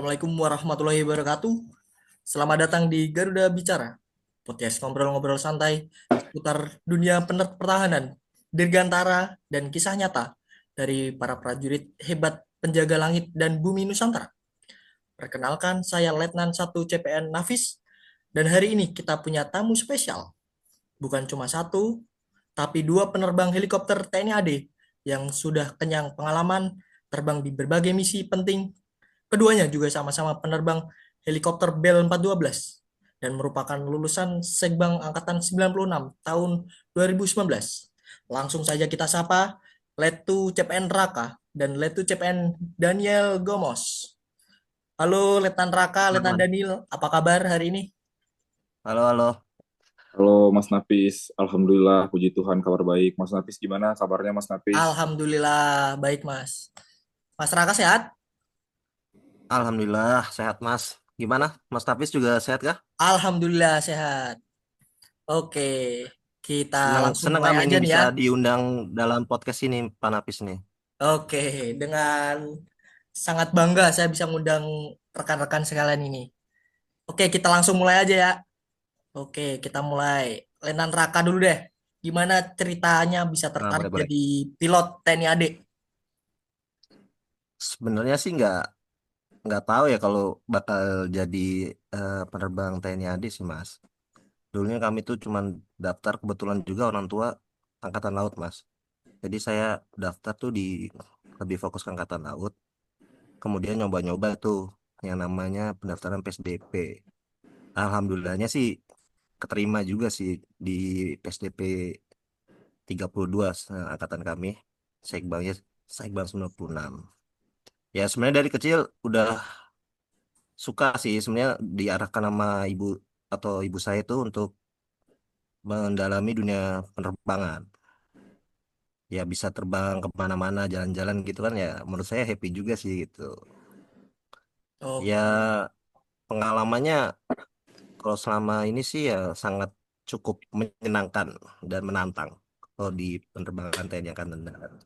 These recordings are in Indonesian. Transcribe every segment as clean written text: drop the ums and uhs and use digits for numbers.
Assalamualaikum warahmatullahi wabarakatuh. Selamat datang di Garuda Bicara, podcast ngobrol-ngobrol santai seputar dunia pertahanan, dirgantara, dan kisah nyata dari para prajurit hebat penjaga langit dan bumi Nusantara. Perkenalkan, saya Letnan 1 CPN Nafis, dan hari ini kita punya tamu spesial. Bukan cuma satu, tapi dua penerbang helikopter TNI AD yang sudah kenyang pengalaman terbang di berbagai misi penting. Keduanya juga sama-sama penerbang helikopter Bell 412 dan merupakan lulusan Segbang Angkatan 96 tahun 2019. Langsung saja kita sapa Letu CPN Raka dan Letu CPN Daniel Gomos. Halo Letnan Raka, Letnan Aman. Daniel, apa kabar hari ini? Halo, halo. Halo Mas Nafis, Alhamdulillah, puji Tuhan kabar baik. Mas Nafis gimana kabarnya Mas Nafis? Alhamdulillah baik Mas. Mas Raka sehat? Alhamdulillah sehat Mas. Gimana? Mas Tafis juga sehat kah? Alhamdulillah sehat. Oke, kita Senang, langsung senang mulai kami aja ini nih bisa ya. diundang dalam podcast ini, Pak Nafis nih. Oke, dengan sangat bangga saya bisa ngundang rekan-rekan sekalian ini. Oke, kita langsung mulai aja ya. Oke, kita mulai. Lenan Raka dulu deh. Gimana ceritanya bisa Nah, tertarik boleh, boleh. jadi pilot TNI AD? Sebenarnya sih nggak tahu ya kalau bakal jadi penerbang TNI AD sih Mas. Dulunya kami tuh cuman daftar kebetulan juga orang tua Angkatan Laut Mas. Jadi saya daftar tuh lebih fokus ke Angkatan Laut. Kemudian nyoba-nyoba tuh yang namanya pendaftaran PSDP. Alhamdulillahnya sih keterima juga sih di PSDP 32 angkatan kami. Sekbangnya Sekbang 96. Ya sebenarnya dari kecil udah suka sih sebenarnya diarahkan sama ibu atau ibu saya itu untuk mendalami dunia penerbangan. Ya bisa terbang kemana-mana jalan-jalan gitu kan ya menurut saya happy juga sih gitu. Oke. Ya pengalamannya kalau selama ini sih ya sangat cukup menyenangkan dan menantang kalau di penerbangan TNI Angkatan Darat.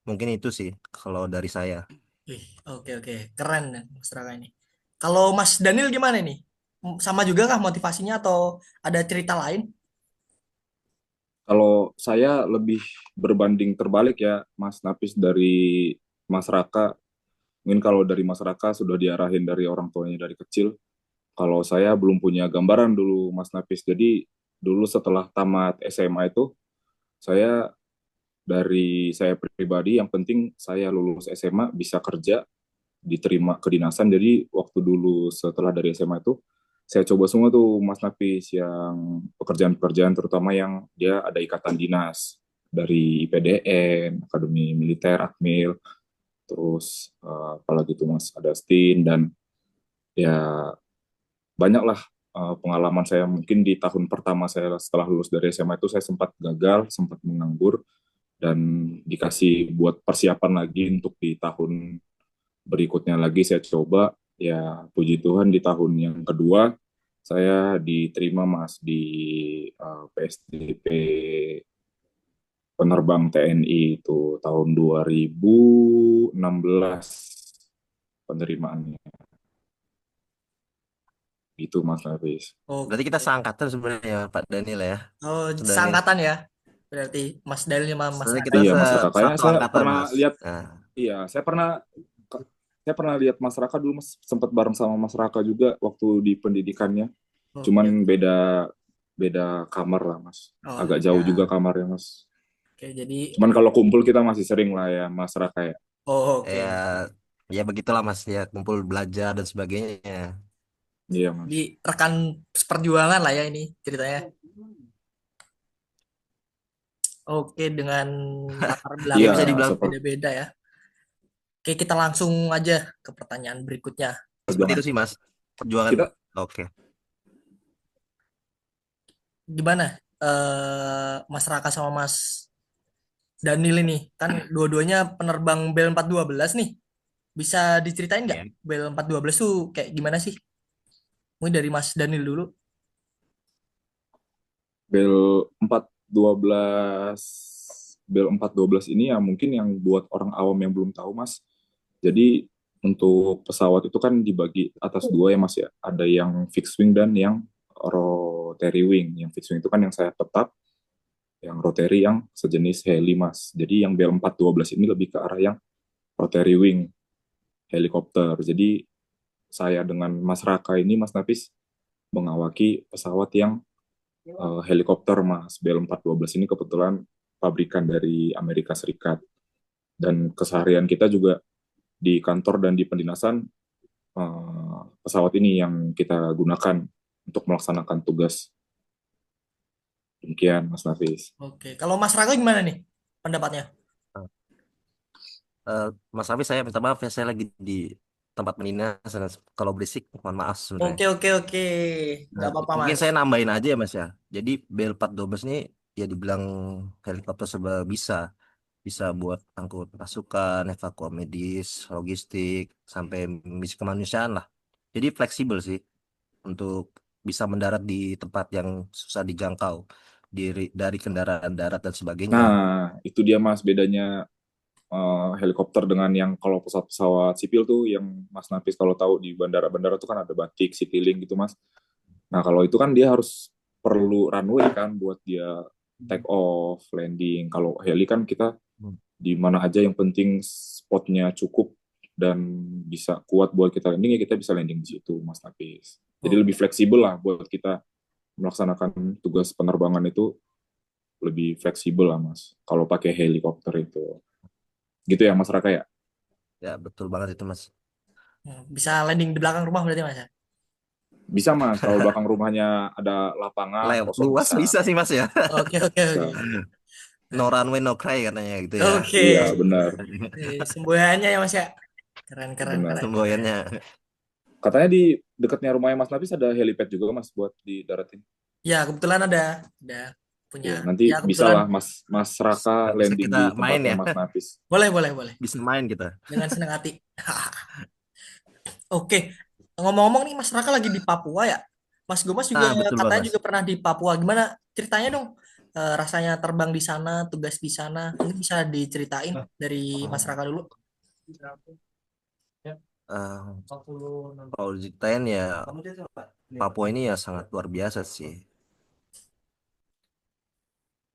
Mungkin itu sih kalau dari saya. Ih, oke oke. Keren ya, Mas Raka ini. Kalau Mas Daniel gimana nih? Sama juga kah motivasinya atau ada cerita lain? Kalau saya lebih berbanding terbalik ya Mas Nafis dari Mas Raka. Mungkin kalau dari Mas Raka sudah diarahin dari orang tuanya dari kecil. Kalau saya belum punya gambaran dulu Mas Nafis. Jadi dulu setelah tamat SMA itu saya saya pribadi yang penting saya lulus SMA bisa kerja diterima kedinasan. Jadi waktu dulu setelah dari SMA itu saya coba semua tuh Mas Nafis yang pekerjaan-pekerjaan terutama yang dia ada ikatan dinas dari IPDN, Akademi Militer, Akmil, terus apalagi tuh Mas ada STIN dan ya banyaklah pengalaman saya mungkin di tahun pertama saya setelah lulus dari SMA itu saya sempat gagal, sempat menganggur dan dikasih buat persiapan lagi untuk di tahun berikutnya lagi saya coba ya puji Tuhan di tahun yang kedua saya diterima Mas di PSDP penerbang TNI itu tahun 2016 penerimaannya gitu Mas Hafiz. Berarti kita Oke. seangkatan sebenarnya Pak Daniel ya. Oh, Daniel. seangkatan ya. Berarti Mas Daniel sama Mas Sebenarnya Raka kita Iya ini. Mas Raka, kayaknya satu saya angkatan pernah Mas. lihat, Nah, iya saya pernah lihat Mas Raka dulu Mas sempat bareng sama Mas Raka juga waktu di pendidikannya. Cuman Oke. beda beda kamar lah Mas. Oh Agak jauh juga ya. kamarnya Mas. Oke, jadi Cuman kalau kumpul kita masih sering lah ya Mas Raka ya. oh, ya oke. ya begitulah Mas ya kumpul belajar dan sebagainya. Iya Jadi Mas. rekan seperjuangan lah ya ini ceritanya. Oke, dengan latar Ya belakang bisa yang dibilang Seperti beda-beda ya. Oke, kita langsung aja ke pertanyaan berikutnya. seperti itu perjuangan. sih Mas. Perjuangan. Kita Oke. Gimana Mas Raka sama Mas Daniel ini? Kan dua-duanya penerbang Bel 412 nih. Bisa diceritain nggak Ya. Bel 412 tuh kayak gimana sih? Mungkin dari Mas Daniel dulu. Bel 412 Bel 412 ini ya mungkin yang buat orang awam yang belum tahu Mas. Jadi untuk pesawat itu kan dibagi atas dua ya Mas ya. Ada yang fixed wing dan yang rotary wing. Yang fixed wing itu kan yang sayap tetap, yang rotary yang sejenis heli Mas. Jadi yang Bell 412 ini lebih ke arah yang rotary wing helikopter. Jadi saya dengan Mas Raka ini Mas Nafis mengawaki pesawat yang helikopter Mas. Bell 412 ini kebetulan pabrikan dari Amerika Serikat. Dan keseharian kita juga di kantor dan di pendinasan pesawat ini yang kita gunakan untuk melaksanakan tugas. Demikian Mas Nafis. Oke, kalau Mas Raka gimana nih pendapatnya? Mas Hafiz, saya minta maaf ya, saya lagi di tempat pendinasan. Kalau berisik, mohon maaf sebenarnya. Oke, Nah, nggak apa-apa mungkin Mas. saya nambahin aja ya Mas ya. Jadi Bel 412 ini ya dibilang helikopter serba bisa. Bisa buat angkut pasukan, evakuasi medis, logistik, sampai misi kemanusiaan lah. Jadi fleksibel sih untuk bisa mendarat di tempat yang susah dijangkau dari kendaraan darat dan sebagainya. Nah, itu dia Mas bedanya helikopter dengan yang kalau pesawat-pesawat sipil tuh yang Mas Nafis kalau tahu di bandara-bandara tuh kan ada batik, Citylink gitu Mas. Nah, kalau itu kan dia harus perlu runway kan buat dia take off, landing. Kalau heli kan kita Hmm. di mana aja yang penting spotnya cukup dan bisa kuat buat kita landing ya kita bisa landing di situ Mas Nafis. Jadi Oh, lebih fleksibel lah buat kita melaksanakan tugas penerbangan itu lebih fleksibel lah Mas. Kalau pakai helikopter itu. Gitu ya Mas Raka ya? Ya betul banget itu Mas. bisa landing di belakang rumah berarti Mas ya? Bisa Mas, kalau belakang rumahnya ada lapangan kosong Luas bisa. bisa sih Mas ya. Oke. Bisa. No runway no cry katanya gitu ya. Oke. Iya, benar. Semboyannya ya Mas ya. Keren. Benar. Semboyannya. Katanya di dekatnya rumahnya Mas Nafis ada helipad juga Mas buat di daratin. Ya, kebetulan ada punya. Ya, nanti Ya, bisa kebetulan lah Mas Raka Bisa landing kita di main tempatnya ya. Mas Nafis. boleh. Bisa main kita. Dengan senang hati. Oke, ngomong-ngomong nih Mas Raka lagi di Papua ya. Mas Gomas juga Betul banget katanya Mas. juga pernah di Papua. Gimana ceritanya dong? Rasanya terbang di sana, tugas di sana. Ini bisa diceritain dari Mas Raka dulu. Eh, Kalau diceritain ya Papua ini ya sangat luar biasa sih.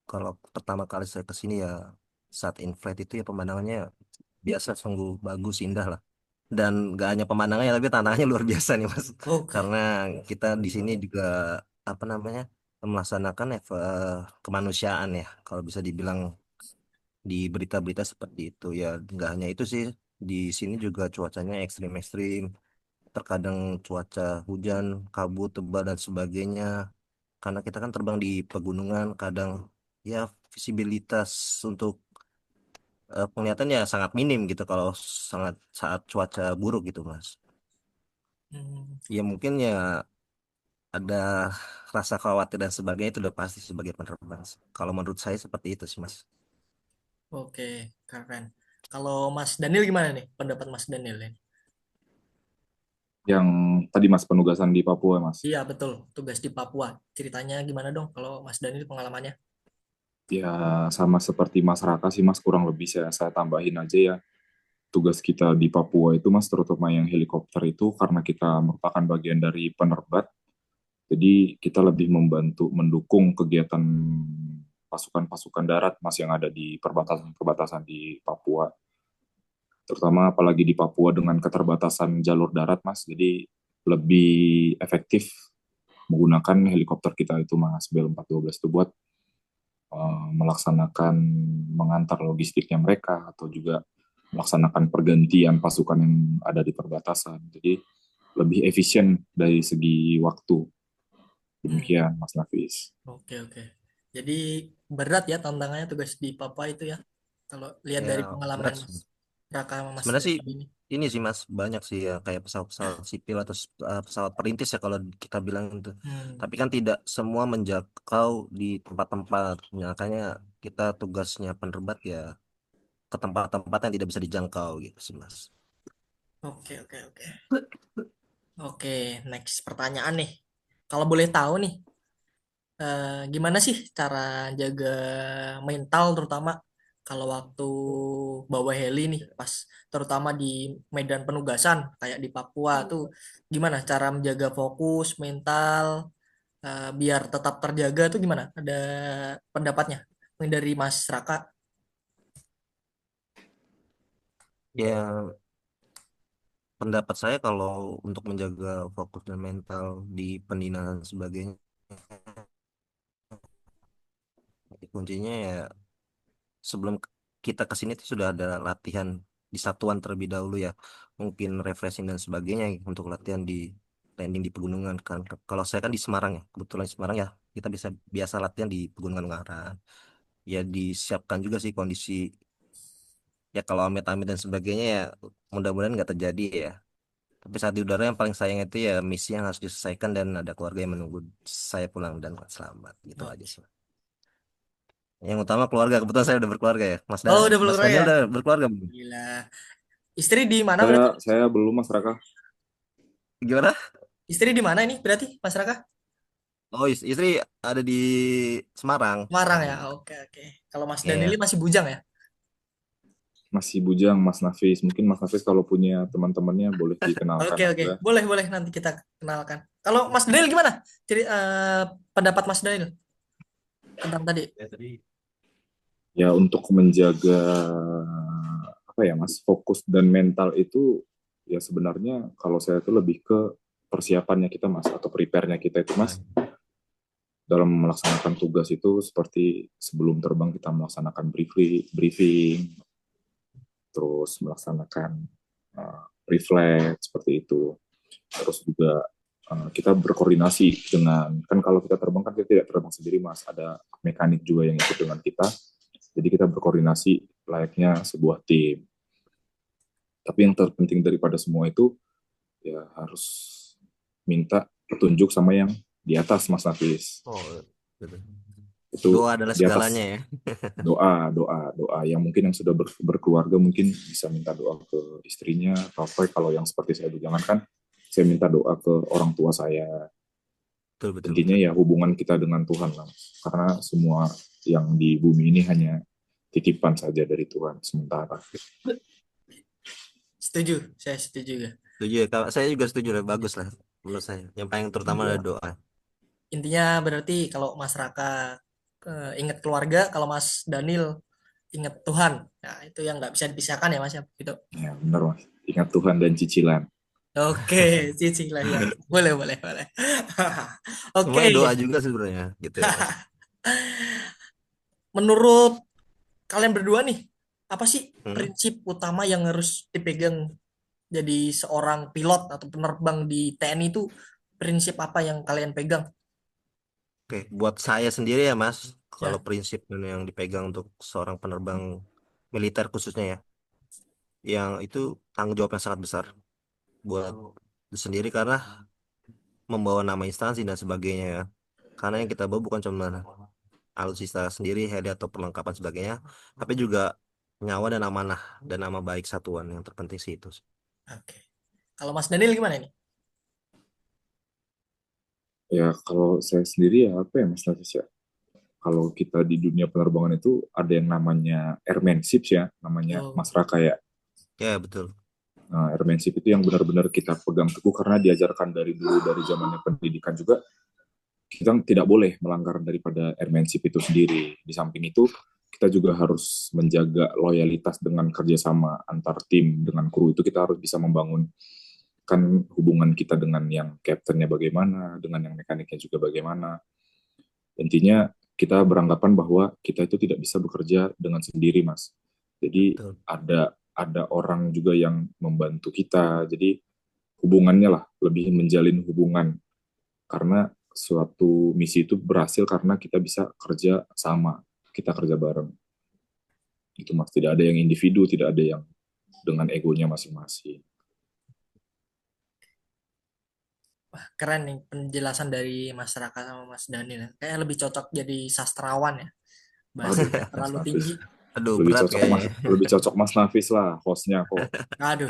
Kalau pertama kali saya ke sini ya saat in-flight itu ya pemandangannya biasa sungguh bagus indah lah. Dan gak hanya pemandangannya tapi tanahnya luar biasa nih Mas. Oke. Karena kita di sini juga apa namanya melaksanakan kemanusiaan ya kalau bisa dibilang di berita-berita seperti itu ya nggak hanya itu sih di sini juga cuacanya ekstrim-ekstrim terkadang cuaca hujan kabut tebal dan sebagainya karena kita kan terbang di pegunungan kadang ya visibilitas untuk penglihatan ya sangat minim gitu kalau sangat saat cuaca buruk gitu Mas Hmm, ya mungkin ya ada rasa khawatir dan sebagainya itu udah pasti sebagai penerbang kalau menurut saya seperti itu sih Mas. oke, keren. Kalau Mas Daniel gimana nih? Pendapat Mas Daniel ini? Yang tadi Mas penugasan di Papua Mas. Iya, betul. Tugas di Papua. Ceritanya gimana dong kalau Mas Daniel pengalamannya? Ya sama seperti Mas Raka sih Mas kurang lebih saya tambahin aja ya. Tugas kita di Papua itu Mas terutama yang helikopter itu karena kita merupakan bagian dari penerbat. Jadi kita lebih membantu mendukung kegiatan pasukan-pasukan darat Mas yang ada di perbatasan-perbatasan di Papua. Terutama apalagi di Papua dengan keterbatasan jalur darat Mas. Jadi lebih efektif menggunakan helikopter kita itu Mas Bel 412 itu buat melaksanakan mengantar logistiknya mereka atau juga melaksanakan pergantian pasukan yang ada di perbatasan. Jadi lebih efisien dari segi waktu. Hmm, Demikian Mas Nafis. oke. Jadi berat ya tantangannya tugas di Papua itu ya. Kalau lihat Ya dari pengalaman berat Mas sih. Raka sama Mas Sebenarnya sih Daniel ini. ini sih Mas banyak sih ya kayak pesawat-pesawat sipil atau pesawat perintis ya kalau kita bilang itu. Hmm, Tapi kan tidak semua menjangkau di tempat-tempat. Makanya kita tugasnya penerbat ya ke tempat-tempat yang tidak bisa dijangkau gitu sih Mas. oke. Oke, next pertanyaan nih. Kalau boleh tahu nih, gimana sih cara jaga mental terutama kalau waktu bawa heli nih, pas terutama di medan penugasan kayak di Papua tuh, gimana cara menjaga fokus, mental, biar tetap terjaga tuh gimana? Ada pendapatnya? Mungkin dari Mas Raka. Ya, pendapat saya kalau untuk menjaga fokus dan mental di pendinaan dan sebagainya, kuncinya ya sebelum kita ke sini tuh sudah ada latihan di satuan terlebih dahulu ya. Mungkin refreshing dan sebagainya untuk latihan di landing di pegunungan kan. Kalau saya kan di Semarang ya, kebetulan di Semarang ya, kita bisa biasa latihan di Pegunungan Ungaran. Ya disiapkan juga sih kondisi ya kalau amit-amit dan sebagainya ya mudah-mudahan nggak terjadi ya. Tapi saat di udara yang paling sayang itu ya misi yang harus diselesaikan dan ada keluarga yang menunggu saya pulang dan selamat gitu aja Oke. sih. Yang utama keluarga, kebetulan saya udah berkeluarga ya. Oh, udah Mas belum Daniel ya? udah berkeluarga belum? Gila. Istri di mana Saya berarti? saya belum Mas Raka. Gimana? Istri di mana ini berarti, Mas Raka? Oh, istri ada di Semarang. Semarang ya. Oke, oke. Kalau Mas Danili Iya. masih bujang ya? Masih bujang Mas Nafis. Mungkin Mas Nafis kalau punya teman-temannya boleh dikenalkan Oke, oke. aja. Boleh, boleh nanti kita kenalkan. Kalau Mas Danil gimana? Jadi pendapat Mas Danil tentang tadi. Ya untuk menjaga apa ya Mas, fokus dan mental itu ya sebenarnya kalau saya tuh lebih ke persiapannya kita Mas atau prepare-nya kita itu Mas dalam melaksanakan tugas itu seperti sebelum terbang kita melaksanakan briefing, terus melaksanakan reflect seperti itu. Terus juga kita berkoordinasi dengan, kan kalau kita terbang kan kita tidak terbang sendiri Mas, ada mekanik juga yang ikut dengan kita. Jadi kita berkoordinasi layaknya sebuah tim. Tapi yang terpenting daripada semua itu ya harus minta petunjuk sama yang di atas Mas Nafis. Oh, gitu. Itu Doa adalah di segalanya atas ya. doa yang mungkin yang sudah berkeluarga mungkin bisa minta doa ke istrinya atau apa. Kalau yang seperti saya jangan kan saya minta doa ke orang tua saya. Betul, betul, Intinya betul. ya hubungan kita dengan Tuhan lah, karena semua yang di bumi ini hanya titipan saja dari Tuhan sementara. Setuju, saya setuju ya. Setuju ya, saya juga setuju lah, bagus lah menurut saya. Yang paling terutama adalah Iya, doa. Intinya berarti kalau Mas Raka ingat keluarga, kalau Mas Danil ingat Tuhan. Nah, itu yang nggak bisa dipisahkan ya Mas ya. Gitu. ya benar Mas. Ingat Tuhan dan cicilan. Oke, cicing lah ya. Boleh, boleh, boleh. Oke, Semuanya doa juga sebenarnya gitu ya Mas. menurut kalian berdua nih, apa sih Hmm? prinsip utama yang harus dipegang jadi seorang pilot atau penerbang di TNI itu? Prinsip apa yang kalian pegang? Oke, buat saya sendiri ya Mas, kalau Ya, prinsip yang dipegang untuk seorang penerbang militer khususnya ya, yang itu tanggung jawab yang sangat besar buat itu sendiri karena membawa nama instansi dan sebagainya ya. Karena yang kita bawa bukan cuma alutsista sendiri, heli atau perlengkapan sebagainya, tapi juga nyawa dan amanah dan nama baik satuan yang terpenting sih itu. oke. Kalau Mas Daniel gimana ini? Ya kalau saya sendiri ya apa ya Mas Nafis ya, kalau kita di dunia penerbangan itu ada yang namanya airmanship ya, namanya Oh, Mas Raka ya. Ya betul. Nah, airmanship itu yang benar-benar kita pegang teguh karena diajarkan dari dulu, dari zamannya pendidikan juga kita tidak boleh melanggar daripada airmanship itu sendiri. Di samping itu, kita juga harus menjaga loyalitas dengan kerjasama antar tim dengan kru itu kita harus bisa membangun kan hubungan kita dengan yang kaptennya bagaimana, dengan yang mekaniknya juga bagaimana. Intinya kita beranggapan bahwa kita itu tidak bisa bekerja dengan sendiri, Mas. Jadi Betul. ada orang juga yang membantu kita. Jadi hubungannya lah lebih menjalin hubungan karena suatu misi itu berhasil karena kita bisa kerja sama, kita kerja bareng. Itu Mas, tidak ada yang individu, tidak ada yang dengan egonya masing-masing. wah, keren nih penjelasan dari masyarakat sama Mas Daniel. Kayak lebih cocok jadi sastrawan ya. Waduh, Bahasanya Mas terlalu Nafis, tinggi. Aduh, berat kayaknya. Lebih cocok Mas Nafis lah, hostnya kok. Aduh,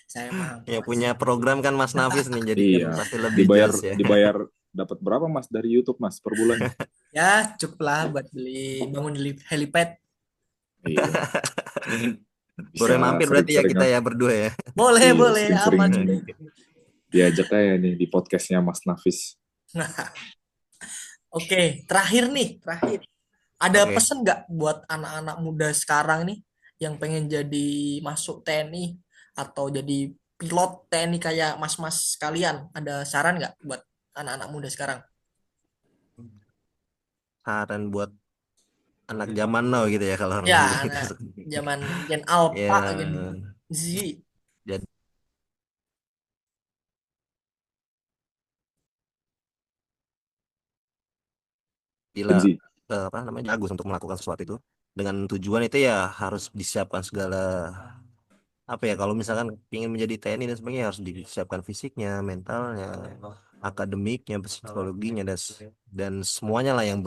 saya paham kok Yang Mas. punya program kan Mas Nafis nih, jadi kan Iya, pasti lebih dibayar jelas ya. dibayar dapat berapa Mas dari YouTube Mas per bulan? Ya, cukup lah buat beli bangun helipad. Iya, Boleh bisa mampir berarti ya sering-sering kita ya berdua ya. Boleh, iya boleh, sering-sering aman juga. diajak aja nih di podcastnya Mas Nafis. Oke, terakhir nih, terakhir. Ada Oke. pesan nggak buat anak-anak muda sekarang nih yang pengen jadi masuk TNI atau jadi pilot TNI kayak mas-mas kalian? Ada saran nggak buat anak-anak muda sekarang? Saran buat anak zaman now gitu ya kalau orang Ya, bilang gitu. anak zaman Gen Alpha, Gen Ya, Z. jadi bila Gen Z. apa namanya bagus untuk melakukan sesuatu itu dengan tujuan itu ya harus disiapkan segala apa ya kalau misalkan ingin menjadi TNI dan sebagainya harus disiapkan fisiknya, mentalnya, akademiknya, psikologinya dan semuanya lah yang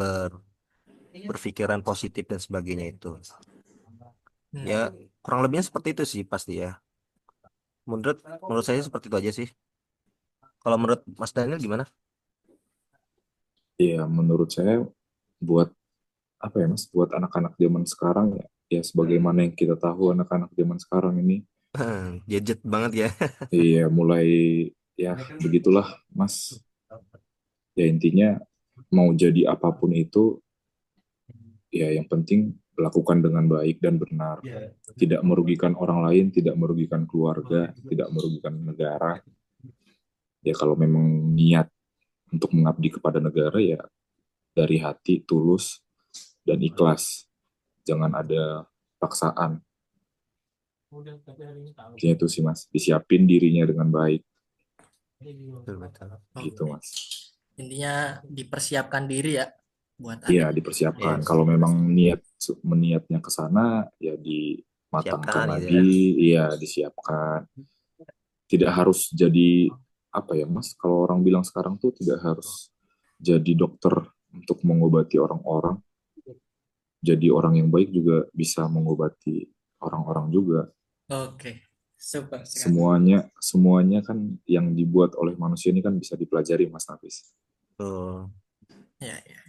berpikiran positif dan sebagainya itu. Ya Hmm. kurang lebihnya seperti itu sih pasti ya. Menurut menurut saya seperti itu aja sih. Kalau menurut Mas Daniel gimana? Iya, menurut saya buat apa ya Mas, buat anak-anak zaman sekarang ya, ya sebagaimana yang kita tahu anak-anak zaman sekarang ini, Gadget banget ya. iya mulai ya begitulah Mas. Ya intinya mau jadi apapun itu, ya yang penting lakukan dengan baik dan benar. Tidak merugikan orang lain, tidak merugikan keluarga, tidak merugikan negara. Ya kalau memang niat untuk mengabdi kepada negara ya dari hati tulus dan ikhlas. Jangan ada paksaan. Intinya itu sih Mas, disiapin dirinya dengan baik Betul, betul. gitu Oke. Mas. Intinya dipersiapkan diri ya buat ada. Iya, dipersiapkan. Yes. Kalau memang meniatnya ke sana ya dimatangkan Siapkan gitu lagi, ya. iya disiapkan. Tidak harus jadi apa ya Mas, kalau orang bilang sekarang tuh tidak harus jadi dokter untuk mengobati orang-orang. Jadi orang yang baik juga bisa mengobati orang-orang juga. Oke, super sekali. Semuanya semuanya kan yang dibuat oleh manusia ini kan bisa dipelajari Mas Nafis. Tuh. Ya, ya.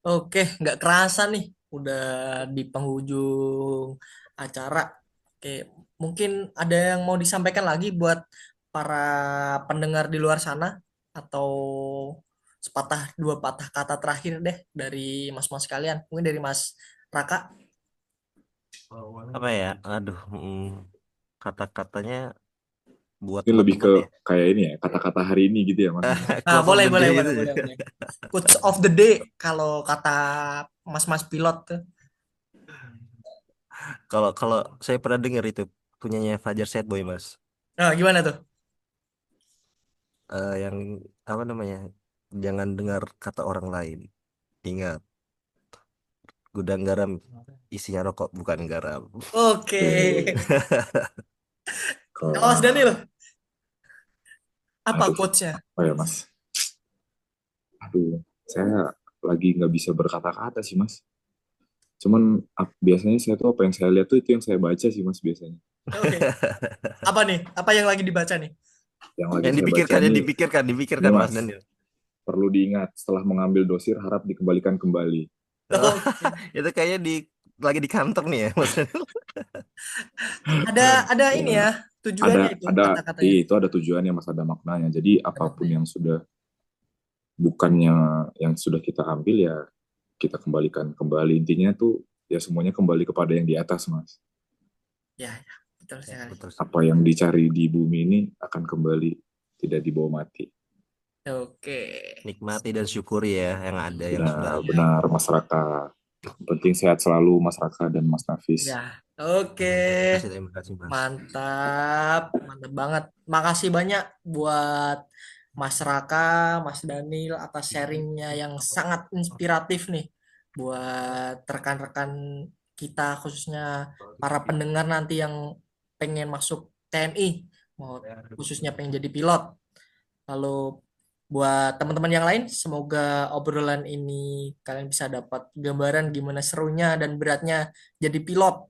Oke, nggak kerasa nih, udah di penghujung acara. Oke, mungkin ada yang mau disampaikan lagi buat para pendengar di luar sana atau sepatah dua patah kata terakhir deh dari mas-mas kalian. Mungkin dari Mas Raka. Apa ya? Aduh, kata-katanya buat Ini lebih ke teman-teman ya. kayak ini ya, kata-kata hari ini gitu ya Mas. Nah, Quotes of boleh, the boleh, day boleh, itu ya. boleh, boleh. Quotes of the day kalau kata mas-mas pilot tuh. Kalau kalau saya pernah dengar itu punyanya Fajar Setboy Mas. Nah, gimana tuh? Yang apa namanya? Jangan dengar kata orang lain. Ingat, gudang garam isinya rokok bukan garam. Oke. Oke, Kalau Mas kalau Daniel, apa aduh, quotes-nya? apa ya Mas? Aduh, saya lagi nggak bisa berkata-kata sih Mas. Cuman biasanya saya tuh apa yang saya lihat tuh itu yang saya baca sih Mas biasanya. Oke. Apa nih? Apa yang lagi dibaca nih? Yang lagi Yang saya baca dipikirkan, yang nih, dipikirkan, ini dipikirkan Mas Mas, Daniel. perlu diingat setelah mengambil dosir harap dikembalikan kembali. Oh, Oke. itu kayaknya lagi di kantor nih ya Mas Daniel. Ada ini Ya, ya tujuannya itu ada kata-katanya. iya, itu ada tujuannya Mas, ada maknanya. Jadi Ada apapun maknanya. yang sudah bukannya yang sudah kita ambil ya kita kembalikan kembali. Intinya tuh ya semuanya kembali kepada yang di atas Mas. Ya, ya, betul sekali. Betul. Apa yang dicari di bumi ini akan kembali, tidak dibawa mati. Oke. Nikmati dan syukuri ya yang ada yang sudah Benar, ada. benar masyarakat. Penting sehat selalu masyarakat dan Mas Nafis. Ya, oke. Terima kasih Mas. Mantap, mantap banget. Makasih banyak buat Mas Raka, Mas Daniel atas sharingnya yang sangat inspiratif nih buat rekan-rekan kita khususnya para pendengar nanti yang pengen masuk TNI, mau khususnya pengen jadi pilot. Lalu buat teman-teman yang lain, semoga obrolan ini kalian bisa dapat gambaran gimana serunya dan beratnya jadi pilot.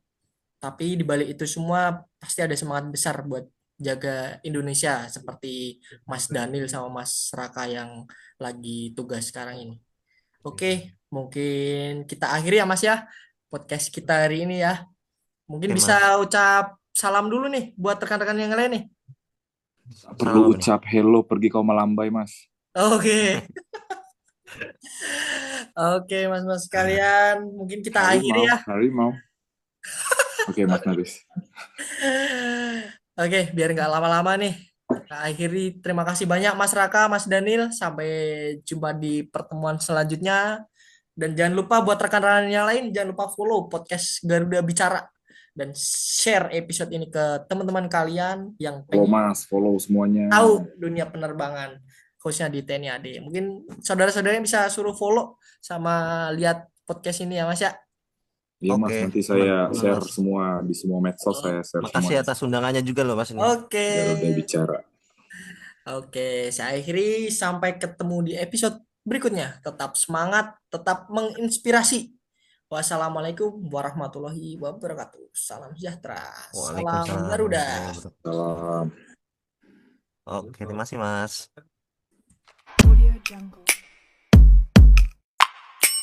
Tapi di balik itu semua pasti ada semangat besar buat jaga Indonesia seperti Mas Daniel sama Mas Raka yang lagi tugas sekarang ini. Oke, mungkin kita akhiri ya Mas ya. podcast kita hari ini ya. Mungkin Oke bisa Mas. ucap salam dulu nih buat rekan-rekan yang lain nih. Perlu Salam apa nih? ucap hello pergi kau melambai, Mas. Oke. Oke, mas-mas sekalian, mungkin kita akhiri Harimau, ya. harimau. Oke, Mas Nafis. Oke, biar nggak lama-lama nih. Kita akhiri. Terima kasih banyak Mas Raka, Mas Daniel. Sampai jumpa di pertemuan selanjutnya. Dan jangan lupa buat rekan-rekan yang lain, jangan lupa follow podcast Garuda Bicara. Dan share episode ini ke teman-teman kalian yang Follow pengen Mas, follow semuanya. tahu dunia penerbangan. Khususnya di TNI AD. Mungkin saudara-saudaranya bisa suruh follow sama lihat podcast ini ya Mas ya. Iya Mas, Oke, nanti aman, saya aman share Mas. semua di semua medsos, saya share semua Makasih di atas undangannya juga loh Mas ini. Oke. Garuda Bicara. Oke, saya akhiri sampai ketemu di episode berikutnya. Tetap semangat, tetap menginspirasi. Wassalamualaikum warahmatullahi wabarakatuh. Salam sejahtera. Salam Waalaikumsalam Garuda. warahmatullahi wabarakatuh. Salam. Oke, terima kasih Mas. Audio Jungle.